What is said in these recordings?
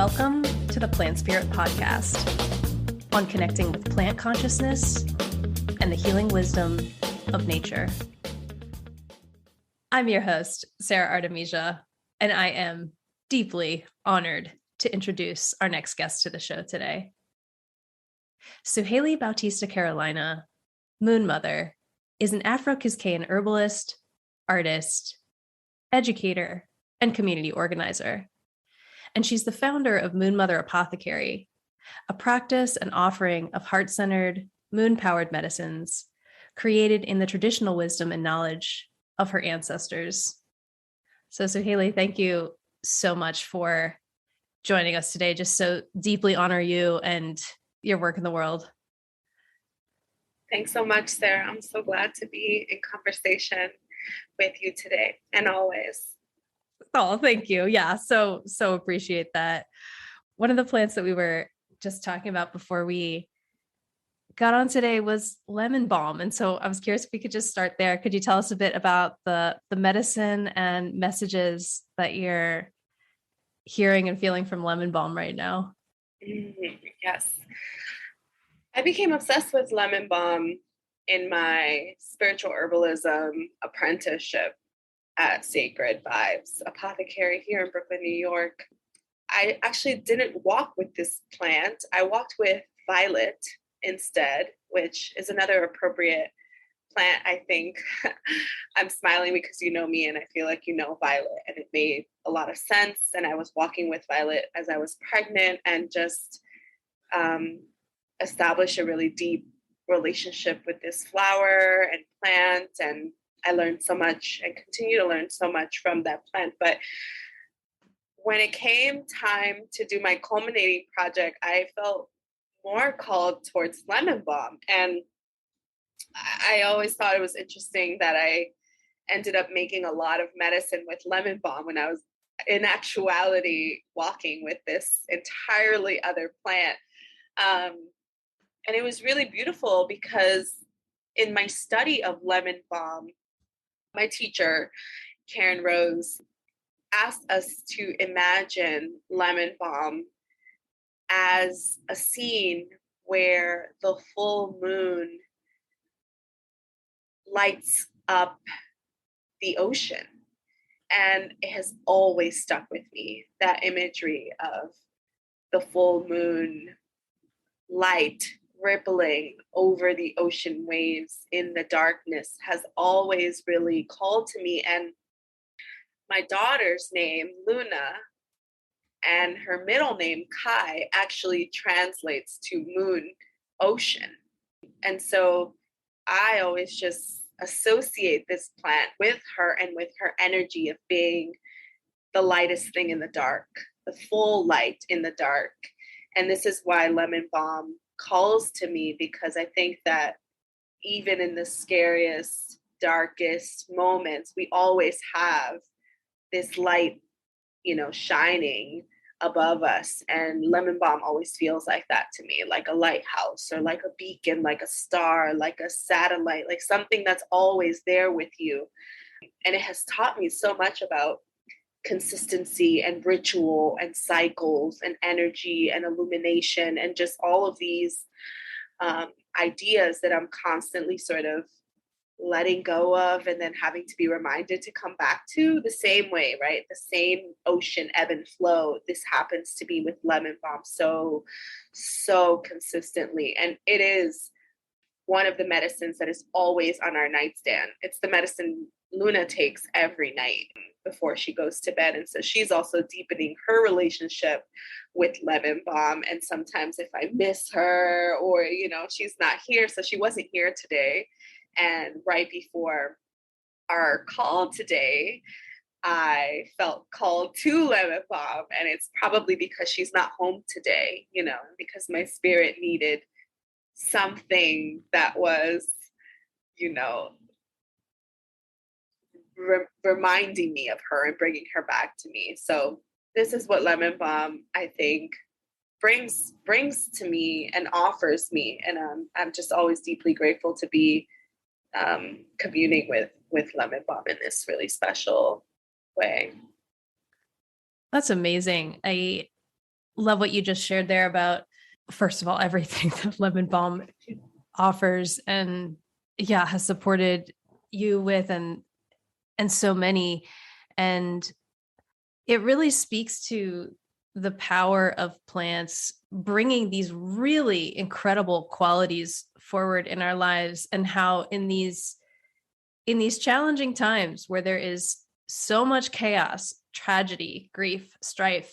Welcome to the Plant Spirit Podcast on connecting with plant consciousness and the healing wisdom of nature. I'm your host, Sara Artemisia, and I am deeply honored to introduce our next guest to the show today. Suhaly Bautista-Carolina, Moon Mother, is an AfroKisqueyan herbalist, artist, educator, and community organizer. And she's the founder of Moon Mother Apothecary, a practice and offering of heart-centered, moon-powered medicines created in the traditional wisdom and knowledge of her ancestors. So Suhaly, thank you so much for joining us today. Just so deeply honor you and your work in the world. Thanks so much, Sarah. I'm so glad to be in conversation with you today and always. Oh, thank you. Yeah, so appreciate that. One of the plants that we were just talking about before we got on today was lemon balm. And so I was curious if we could just start there. Could you tell us a bit about the medicine and messages that you're hearing and feeling from lemon balm right now? Yes. I became obsessed with lemon balm in my spiritual herbalism apprenticeship at Sacred Vibes Apothecary here in Brooklyn, New York. I actually didn't walk with this plant. I walked with violet instead, which is another appropriate plant, I think. I'm smiling because you know me and I feel like you know violet, and it made a lot of sense. And I was walking with violet as I was pregnant and just established a really deep relationship with this flower and plant. And I learned so much and continue to learn so much from that plant. But when it came time to do my culminating project, I felt more called towards lemon balm. And I always thought it was interesting that I ended up making a lot of medicine with lemon balm when I was in actuality walking with this entirely other plant. And it was really beautiful because in my study of lemon balm, my teacher, Karen Rose, asked us to imagine lemon balm as a scene where the full moon lights up the ocean. And it has always stuck with me, that imagery of the full moon light rippling over the ocean waves in the darkness has always really called to me. And my daughter's name, Luna, and her middle name, Kai, actually translates to moon, ocean. And so I always just associate this plant with her and with her energy of being the lightest thing in the dark, the full light in the dark. And this is why lemon balm calls to me, because I think that even in the scariest, darkest moments, we always have this light, shining above us. And lemon balm always feels like that to me, like a lighthouse or like a beacon, like a star, like a satellite, like something that's always there with you. And it has taught me so much about consistency and ritual and cycles and energy and illumination and just all of these ideas that I'm constantly sort of letting go of and then having to be reminded to come back to the same way, right? The same ocean ebb and flow. This happens to be with lemon balm so consistently. And it is one of the medicines that is always on our nightstand. It's the medicine Luna takes every night before she goes to bed. And so she's also deepening her relationship with lemon balm. And sometimes if I miss her or, she's not here, so she wasn't here today. And right before our call today, I felt called to lemon balm. And it's probably because she's not home today, because my spirit needed something that was, reminding me of her and bringing her back to me. So this is what lemon balm, I think, brings to me and offers me. And I'm just always deeply grateful to be communing with lemon balm in this really special way. That's amazing. I love what you just shared there about, first of all, everything that lemon balm offers and has supported you with and so many. And it really speaks to the power of plants bringing these really incredible qualities forward in our lives, and how in these challenging times where there is so much chaos, tragedy, grief, strife.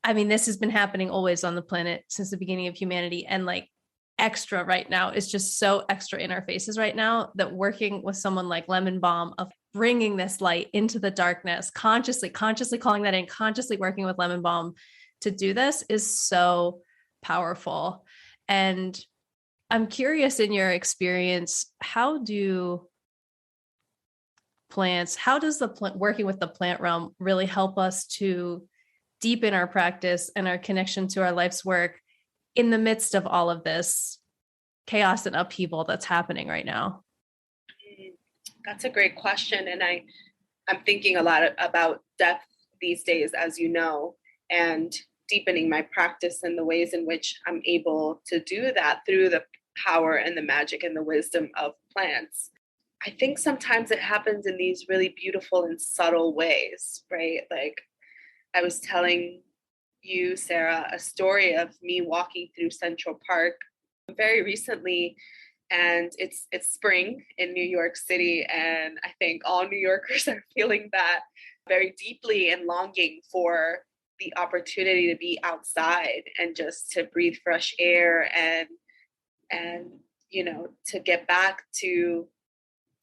I mean, this has been happening always on the planet since the beginning of humanity, and like extra right now is just so extra in our faces right now, that working with someone like lemon balm, of bringing this light into the darkness, consciously calling that in, consciously working with lemon balm to do this, is so powerful. And I'm curious, in your experience, how does the working with the plant realm really help us to deepen our practice and our connection to our life's work in the midst of all of this chaos and upheaval that's happening right now? That's a great question. And I'm thinking a lot about depth these days, as you know, and deepening my practice and the ways in which I'm able to do that through the power and the magic and the wisdom of plants. I think sometimes it happens in these really beautiful and subtle ways, right? Like, I was telling you, Sara, a story of me walking through Central Park very recently, and it's spring in New York City, and I think all New Yorkers are feeling that very deeply and longing for the opportunity to be outside and just to breathe fresh air and to get back to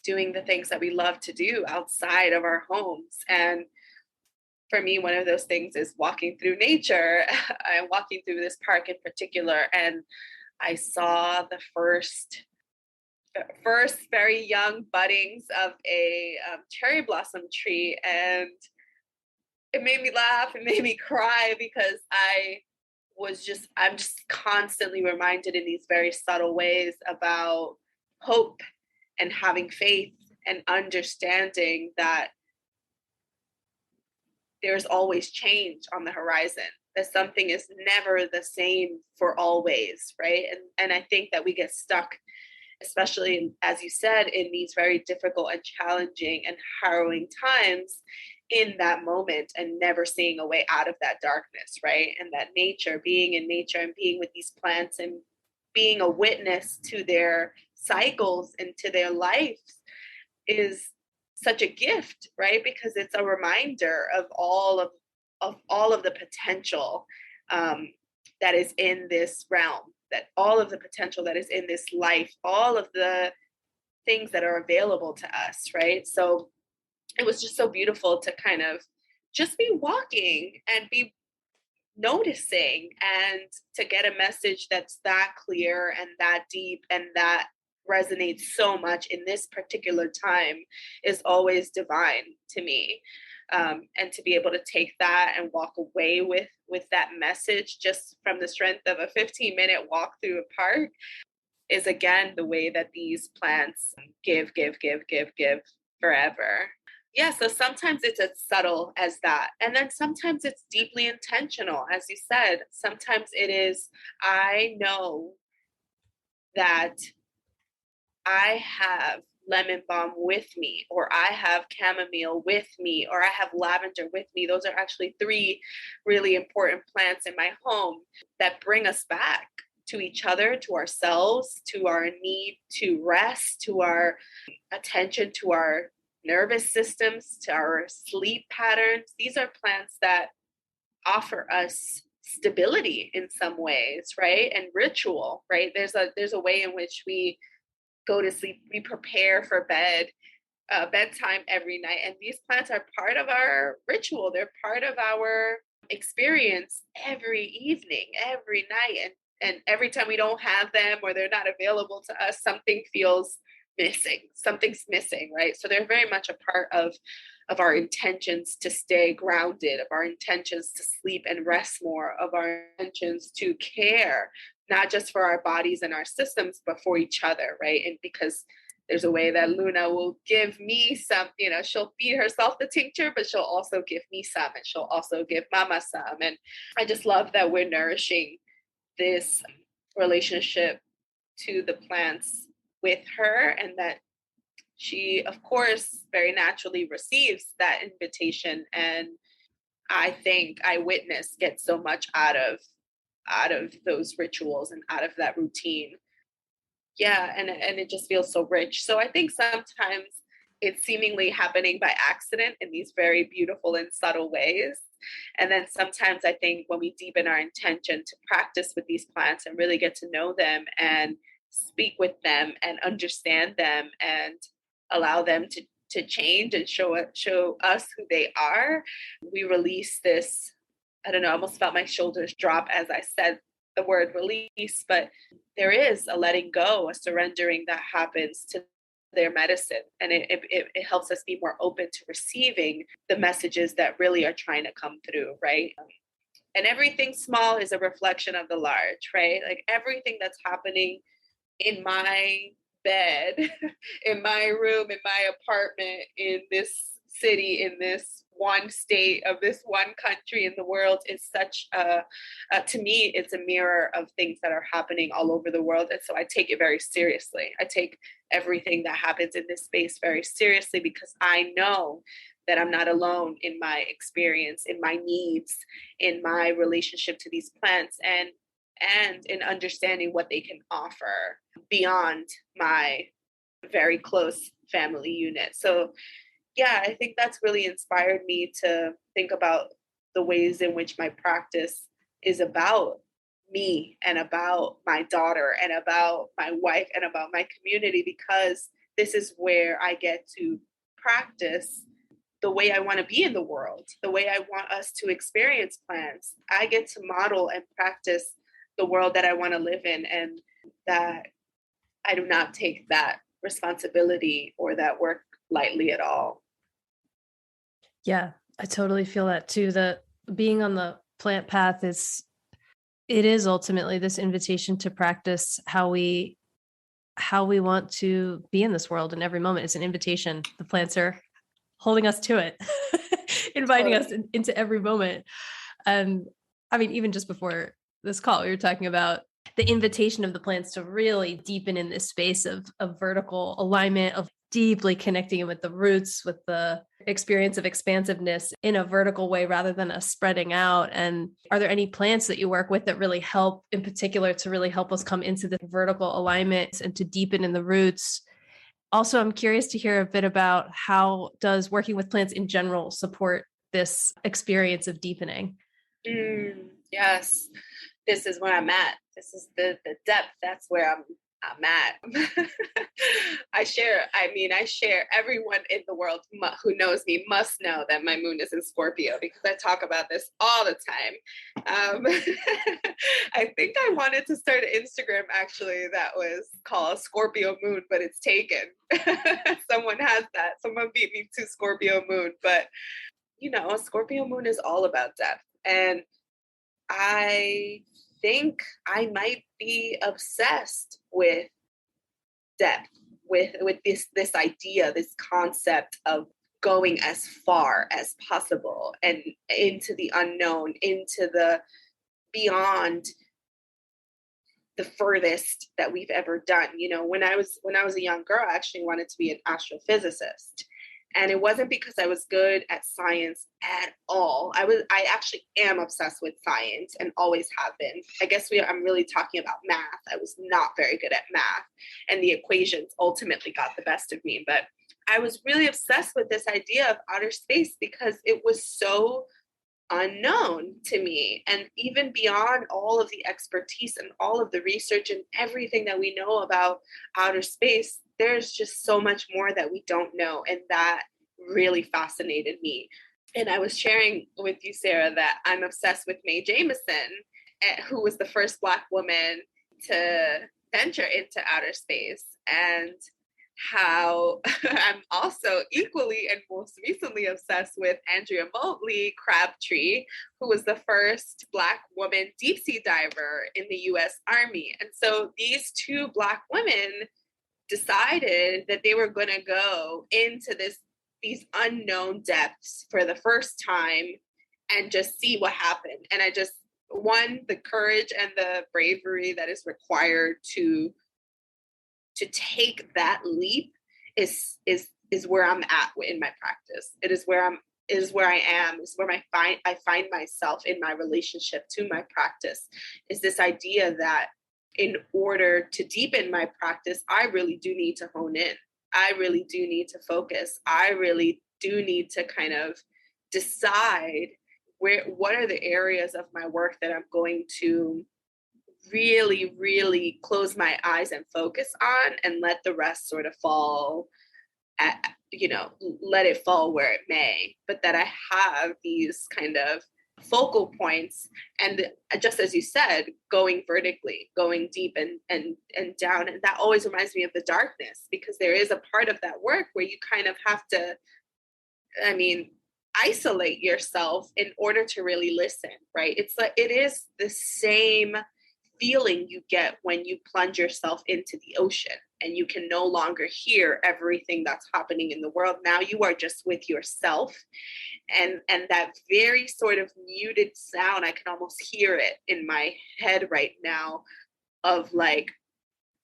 doing the things that we love to do outside of our homes. And for me, one of those things is walking through nature. I'm walking through this park in particular, and I saw the first very young buddings of a cherry blossom tree, and it made me laugh. It made me cry, because I'm just constantly reminded in these very subtle ways about hope and having faith and understanding that there's always change on the horizon, that something is never the same for always, right? And I think that we get stuck, especially, as you said, in these very difficult and challenging and harrowing times, in that moment, and never seeing a way out of that darkness, right? And that being in nature and being with these plants and being a witness to their cycles and to their lives is such a gift, right? Because it's a reminder of all of the potential that is in this realm, that all of the potential that is in this life, all of the things that are available to us, right? So it was just so beautiful to kind of just be walking and be noticing, and to get a message that's that clear and that deep and that resonates so much in this particular time is always divine to me. And to be able to take that and walk away with that message just from the strength of a 15-minute walk through a park is, again, the way that these plants give forever. Yeah, so sometimes it's as subtle as that. And then sometimes it's deeply intentional. As you said, sometimes it is, I know that I have lemon balm with me, or I have chamomile with me, or I have lavender with me. Those are actually 3 really important plants in my home that bring us back to each other, to ourselves, to our need to rest, to our attention, to our nervous systems, to our sleep patterns. These are plants that offer us stability in some ways, right? And ritual, right? There's a way in which we go to sleep, we prepare for bedtime every night. And these plants are part of our ritual. They're part of our experience every evening, every night. And every time we don't have them, or they're not available to us, something feels missing. Something's missing, right? So they're very much a part of our intentions to stay grounded, of our intentions to sleep and rest more, of our intentions to care, not just for our bodies and our systems, but for each other, right? And because There's a way that Luna will give me some, she'll feed herself the tincture, but she'll also give me some, and she'll also give Mama some. And I just love that we're nourishing this relationship to the plants with her, and that she, of course, very naturally receives that invitation. And I witness get so much out of those rituals and out of that routine. Yeah, and it just feels so rich. So I think sometimes it's seemingly happening by accident in these very beautiful and subtle ways. And then sometimes I think when we deepen our intention to practice with these plants and really get to know them and speak with them and understand them and allow them to change and show us who they are, we release this, I don't know, I almost felt my shoulders drop as I said the word release, but there is a letting go, a surrendering that happens to their medicine. And it helps us be more open to receiving the messages that really are trying to come through, right? And everything small is a reflection of the large, right? Like everything that's happening in my bed, in my room, in my apartment, in this city, in this one state of this one country in the world is such to me, it's a mirror of things that are happening all over the world. And so I take it very seriously. I take everything that happens in this space very seriously, because I know that I'm not alone in my experience, in my needs, in my relationship to these plants, and in understanding what they can offer beyond my very close family unit. So yeah, I think that's really inspired me to think about the ways in which my practice is about me and about my daughter and about my wife and about my community, because this is where I get to practice the way I want to be in the world, the way I want us to experience plants. I get to model and practice the world that I want to live in, and that I do not take that responsibility or that work lightly at all. Yeah, I totally feel that too. That being on the plant path it is ultimately this invitation to practice how we want to be in this world in every moment. It's an invitation. The plants are holding us to it, inviting us into every moment. And I mean, even just before this call, we were talking about the invitation of the plants to really deepen in this space of vertical alignment, of deeply connecting with the roots, with the experience of expansiveness in a vertical way rather than a spreading out. And are there any plants that you work with that really help, in particular, to really help us come into the vertical alignment and to deepen in the roots? Also, I'm curious to hear a bit about how does working with plants in general support this experience of deepening? Yes, this is where I'm at. This is the depth. That's where I'm at. I share, everyone in the world who knows me must know that my moon is in Scorpio, because I talk about this all the time. I think I wanted to start an Instagram actually that was called Scorpio Moon, but it's taken. Someone has that. Someone beat me to Scorpio Moon. But, Scorpio Moon is all about depth. And I think I might be obsessed with depth, with this idea, this concept of going as far as possible and into the unknown, into the beyond the furthest that we've ever done. When I was a young girl, I actually wanted to be an astrophysicist. And it wasn't because I was good at science at all. I actually am obsessed with science and always have been. I guess I'm really talking about math. I was not very good at math, and the equations ultimately got the best of me. But I was really obsessed with this idea of outer space because it was so unknown to me. And even beyond all of the expertise and all of the research and everything that we know about outer space, there's just so much more that we don't know. And that really fascinated me. And I was sharing with you, Sara, that I'm obsessed with Mae Jemison, who was the first Black woman to venture into outer space, and how I'm also equally and most recently obsessed with Andrea Motley Crabtree, who was the first Black woman deep sea diver in the US Army. And so these two Black women decided that they were going to go into these unknown depths for the first time and just see what happened. And I just, one, the courage and the bravery that is required to take that leap is where I'm at in my practice. It is where I am, is where I find myself in my relationship to my practice, is this idea that in order to deepen my practice, I really do need to hone in. I really do need to focus. I really do need to kind of decide what are the areas of my work that I'm going to really, really close my eyes and focus on, and let the rest sort of fall let it fall where it may, but that I have these kind of focal points, and just as you said, going vertically, going deep and down. And that always reminds me of the darkness, because there is a part of that work where you kind of have to, isolate yourself in order to really listen, right? It's like, it is the same feeling you get when you plunge yourself into the ocean and you can no longer hear everything that's happening in the world. Now you are just with yourself, and that very sort of muted sound, I can almost hear it in my head right now, of like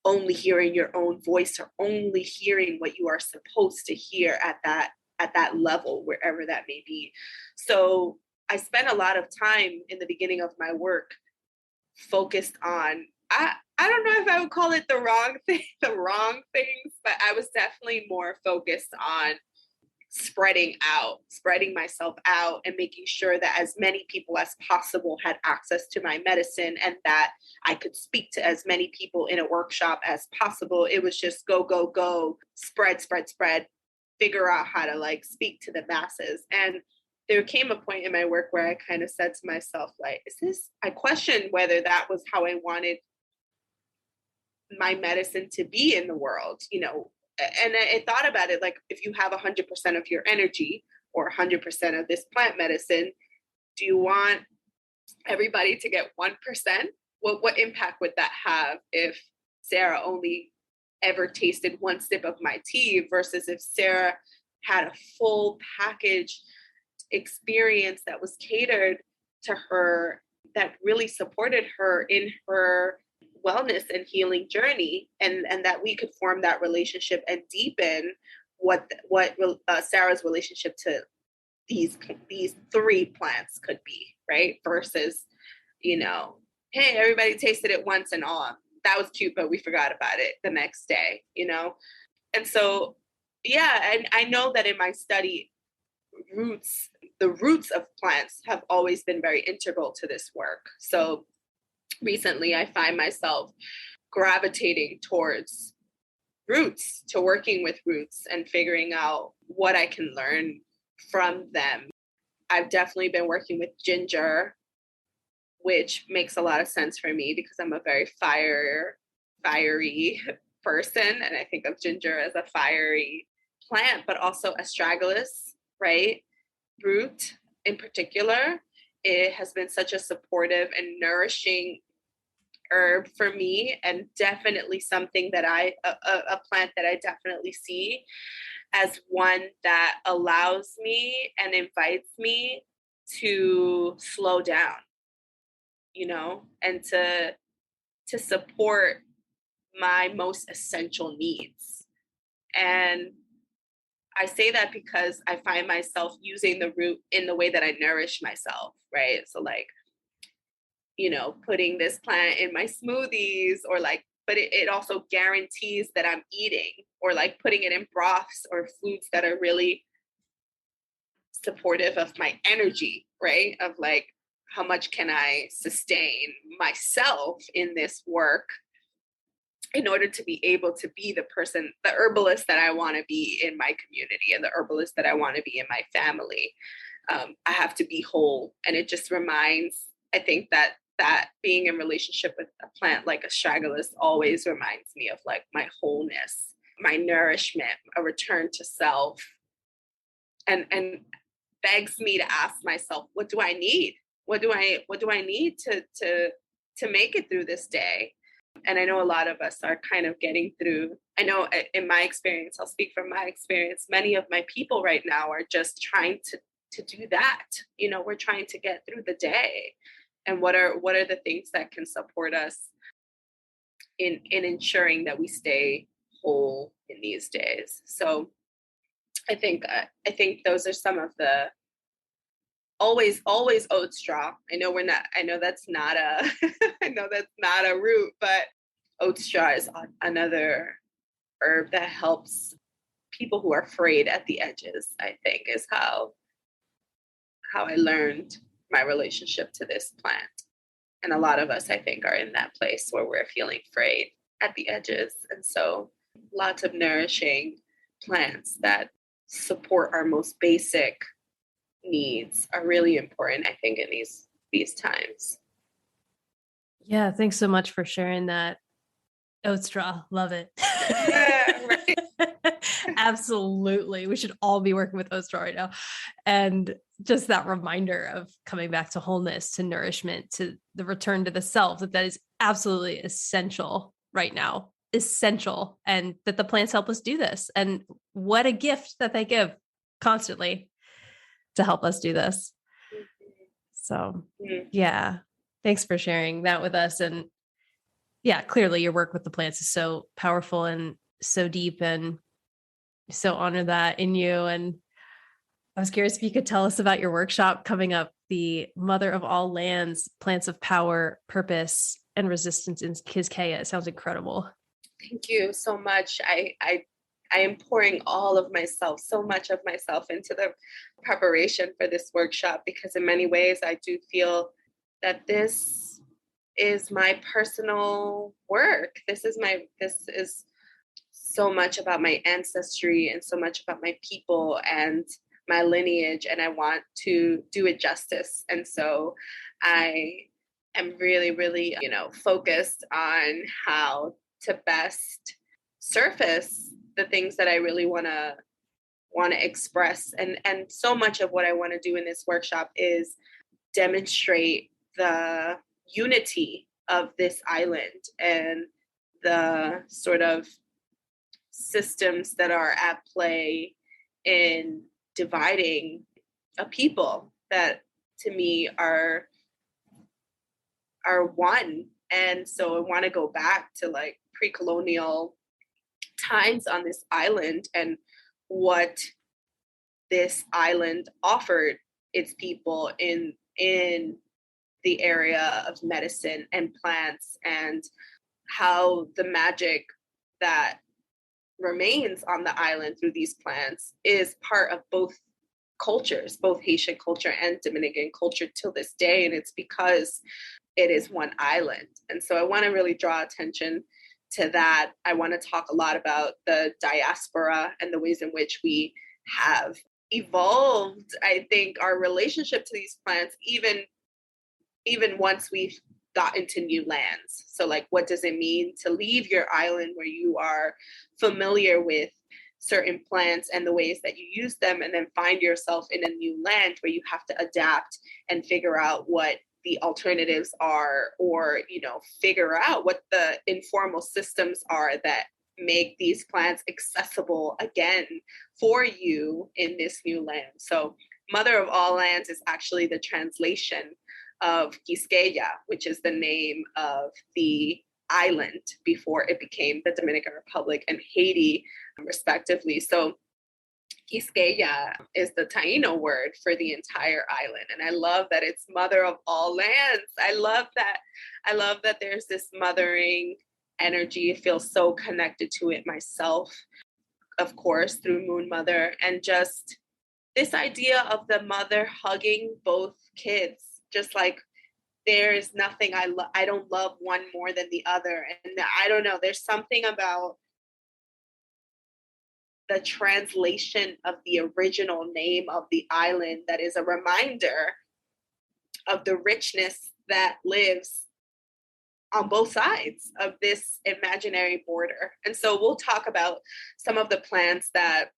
only hearing your own voice, or only hearing what you are supposed to hear at that level, wherever that may be. So I spent a lot of time in the beginning of my work focused on, I don't know if I would call it the wrong things, but I was definitely more focused on spreading myself out, and making sure that as many people as possible had access to my medicine, and that I could speak to as many people in a workshop as possible. It was just go, spread, figure out how to like speak to the masses. And there came a point in my work where I kind of said to myself, like, I questioned whether that was how I wanted my medicine to be in the world, and I thought about it, like, if you have 100% of your energy, or 100% of this plant medicine, do you want everybody to get 1%? What impact would that have if Sara only ever tasted one sip of my tea, versus if Sara had a full package experience that was catered to her, that really supported her in her wellness and healing journey, and that we could form that relationship and deepen what Sara's relationship to these three plants could be, right? Versus, hey, everybody tasted it once and all, that was cute, but we forgot about it the next day, And so, yeah, and I know that in my study, the roots of plants have always been very integral to this work. So recently I find myself gravitating towards roots, to working with roots and figuring out what I can learn from them. I've definitely been working with ginger, which makes a lot of sense for me because I'm a very fiery person, and I think of ginger as a fiery plant, but also astragalus, right? Root in particular. It has been such a supportive and nourishing herb for me, and definitely something that a plant that I definitely see as one that allows me and invites me to slow down, and to support my most essential needs. And I say that because I find myself using the root in the way that I nourish myself, right? So like, putting this plant in my smoothies, or like, but it also guarantees that I'm eating, or like putting it in broths or foods that are really supportive of my energy, right? Of like, how much can I sustain myself in this work in order to be able to be the herbalist that I want to be in my community, and the herbalist that I want to be in my family. I have to be whole. And it just reminds, I think that being in relationship with a plant like astragalus always reminds me of like my wholeness, my nourishment, a return to self, and begs me to ask myself, what do I need? What do I need to make it through this day? And I know a lot of us are kind of getting through. I know in my experience, I'll speak from my experience, many of my people right now are just trying to do that. We're trying to get through the day. And what are the things that can support us in ensuring that we stay whole in these days? So I think those are some of the always Oatstraw. I know that's not a I know that's not a root, but Oatstraw is another herb that helps people who are frayed at the edges, I think, is how I learned my relationship to this plant. And a lot of us, I think, are in that place where we're feeling frayed at the edges. And so lots of nourishing plants that support our most basic needs are really important, I think, in these times. Yeah, thanks so much for sharing that. Oatstraw, love it. Yeah, right. Absolutely. We should all be working with Oatstraw right now. And just that reminder of coming back to wholeness, to nourishment, to the return to the self, that is absolutely essential right now. Essential. And that the plants help us do this. And what a gift that they give constantly to help us do this. So, yeah, thanks for sharing that with us. And yeah, clearly your work with the plants is so powerful and so deep, and so honor that in you. And I was curious if you could tell us about your workshop coming up, the Mother of All Lands, Plants of Power, Purpose, and Resistance in Kiskeya. It sounds incredible. Thank you so much. I am pouring all of myself, so much of myself, into the preparation for this workshop, because in many ways I do feel that this is my personal work. This is so much about my ancestry and so much about my people and my lineage, and I want to do it justice. And so I am really, really, focused on how to best surface the things that I really want to express. And so much of what I want to do in this workshop is demonstrate the unity of this island and the sort of systems that are at play in dividing a people that to me are one. And so I want to go back to like pre-colonial times on this island and what this island offered its people in the area of medicine and plants, and how the magic that remains on the island through these plants is part of both cultures, both Haitian culture and Dominican culture till this day. And it's because it is one island. And so I want to really draw attention to that. I want to talk a lot about the diaspora and the ways in which we have evolved, I think, our relationship to these plants, even once we've got into new lands. So like, what does it mean to leave your island where you are familiar with certain plants and the ways that you use them, and then find yourself in a new land where you have to adapt and figure out what the alternatives are, or, figure out what the informal systems are that make these plants accessible again for you in this new land. So Mother of All Lands is actually the translation of Kiskeya, which is the name of the island before it became the Dominican Republic and Haiti, respectively. So Kiskeya is the Taino word for the entire island. And I love that it's Mother of All Lands. I love that there's this mothering energy. I feel so connected to it myself, of course, through Moon Mother, and just this idea of the mother hugging both kids. Just like, there's nothing I don't love one more than the other. And I don't know, there's something about the translation of the original name of the island that is a reminder of the richness that lives on both sides of this imaginary border. And so we'll talk about some of the plants that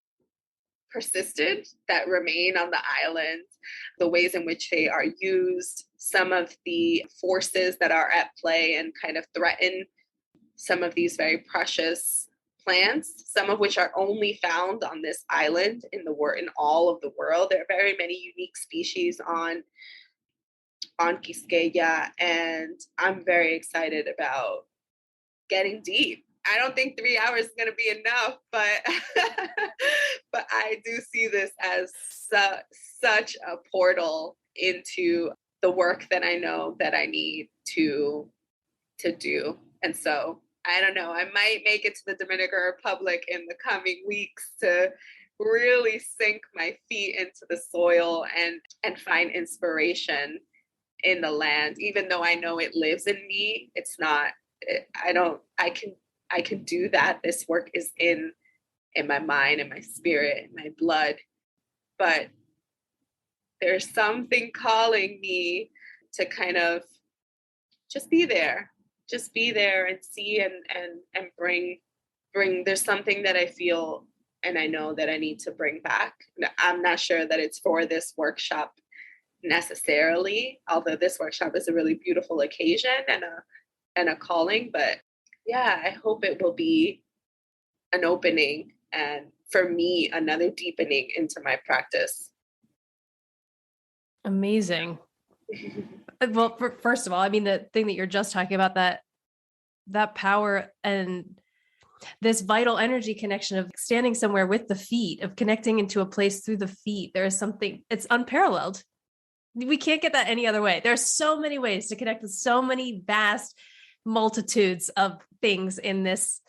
persisted, that remain on the island, the ways in which they are used, some of the forces that are at play and kind of threaten some of these very precious plants, some of which are only found on this island in all of the world. There are very many unique species on Kiskeya, and I'm very excited about getting deep. I don't think 3 hours is going to be enough, but but I do see this as such a portal into the work that I know that I need to do. And so I don't know, I might make it to the Dominican Republic in the coming weeks to really sink my feet into the soil and find inspiration in the land. Even though I know it lives in me, it's not, I can do that. This work is in my mind, in my spirit, in my blood. But there's something calling me to kind of just be there and see and bring, there's something that I feel and I know that I need to bring back. I'm not sure that it's for this workshop necessarily, although this workshop is a really beautiful occasion and a calling. But yeah, I hope it will be an opening and for me, another deepening into my practice. Amazing. Well, first of all, I mean, the thing that you're just talking about, that power and this vital energy connection of standing somewhere with the feet, of connecting into a place through the feet. There is something, it's unparalleled. We can't get that any other way. There are so many ways to connect with so many vast multitudes of things in this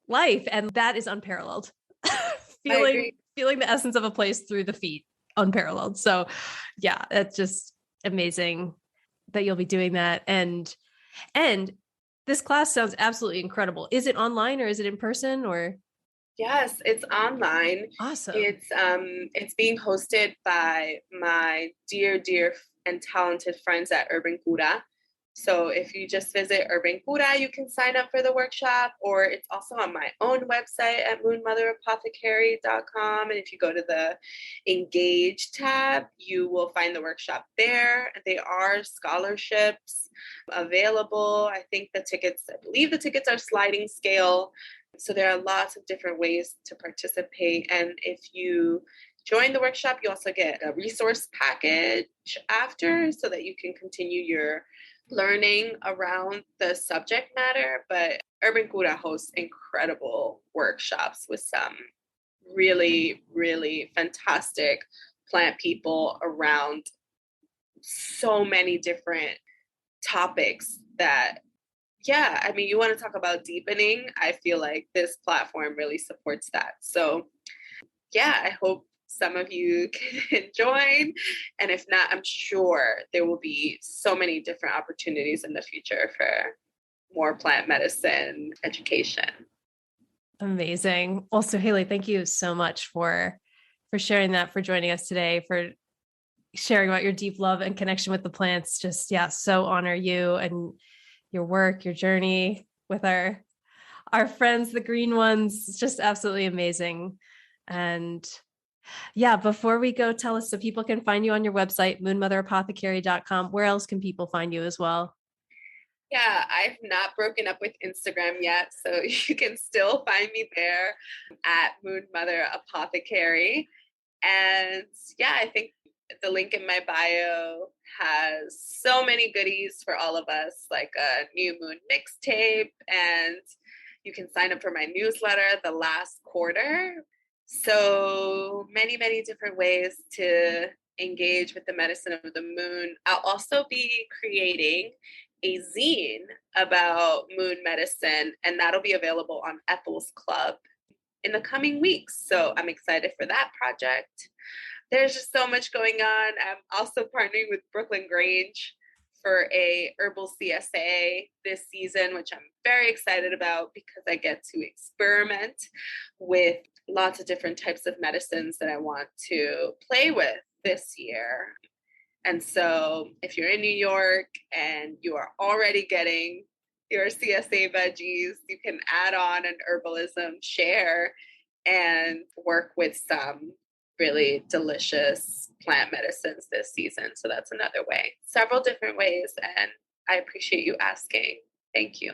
life. And that is unparalleled. feeling the essence of a place through the feet, unparalleled. So yeah, that's just amazing that you'll be doing that. And this class sounds absolutely incredible. Is it online or is it in person or? Yes, it's online. Awesome. It's being hosted by my dear and talented friends at Urban Cura. So if you just visit Urban Cura, you can sign up for the workshop, or it's also on my own website at moonmotherapothecary.com. And if you go to the Engage tab, you will find the workshop there. There are scholarships available. I believe the tickets are sliding scale. So there are lots of different ways to participate. And if you join the workshop, you also get a resource package after so that you can continue your learning around the subject matter. But Urban Cura hosts incredible workshops with some really, really fantastic plant people around so many different topics that, yeah, I mean, you want to talk about deepening. I feel like this platform really supports that. So yeah, I hope some of you can join. And if not, I'm sure there will be so many different opportunities in the future for more plant medicine education. Amazing. Well, Suhaly, thank you so much for sharing that, for joining us today, for sharing about your deep love and connection with the plants. Just, yeah, so honor you and your work, your journey with our friends, the green ones. It's just absolutely amazing. And yeah, before we go, tell us so people can find you on your website, moonmotherapothecary.com. Where else can people find you as well? Yeah, I've not broken up with Instagram yet, so you can still find me there at Moon Mother Apothecary. And yeah, I think the link in my bio has so many goodies for all of us, like a new moon mixtape, and you can sign up for my newsletter the last quarter. So many, many different ways to engage with the medicine of the moon. I'll also be creating a zine about moon medicine, and that'll be available on Ethel's Club in the coming weeks. So I'm excited for that project. There's just so much going on. I'm also partnering with Brooklyn Grange for a herbal CSA this season, which I'm very excited about because I get to experiment with lots of different types of medicines that I want to play with this year. And so if you're in New York and you are already getting your CSA veggies, you can add on an herbalism share and work with some really delicious plant medicines this season. So that's another way, several different ways. And I appreciate you asking. Thank you.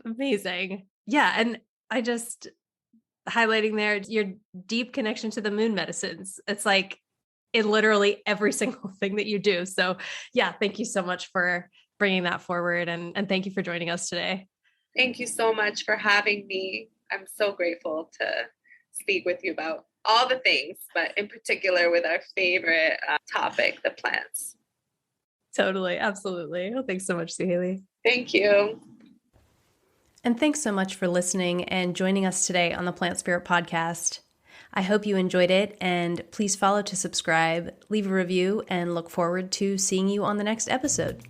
Amazing. Yeah. And I just highlighting there your deep connection to the moon medicines. It's like in literally every single thing that you do. So yeah, thank you so much for bringing that forward. And thank you for joining us today. Thank you so much for having me. I'm so grateful to speak with you about all the things, but in particular with our favorite topic, the plants. Totally. Absolutely. Well, thanks so much, Suhaly. Thank you. And thanks so much for listening and joining us today on the Plant Spirit Podcast. I hope you enjoyed it, and please follow to subscribe, leave a review, and look forward to seeing you on the next episode.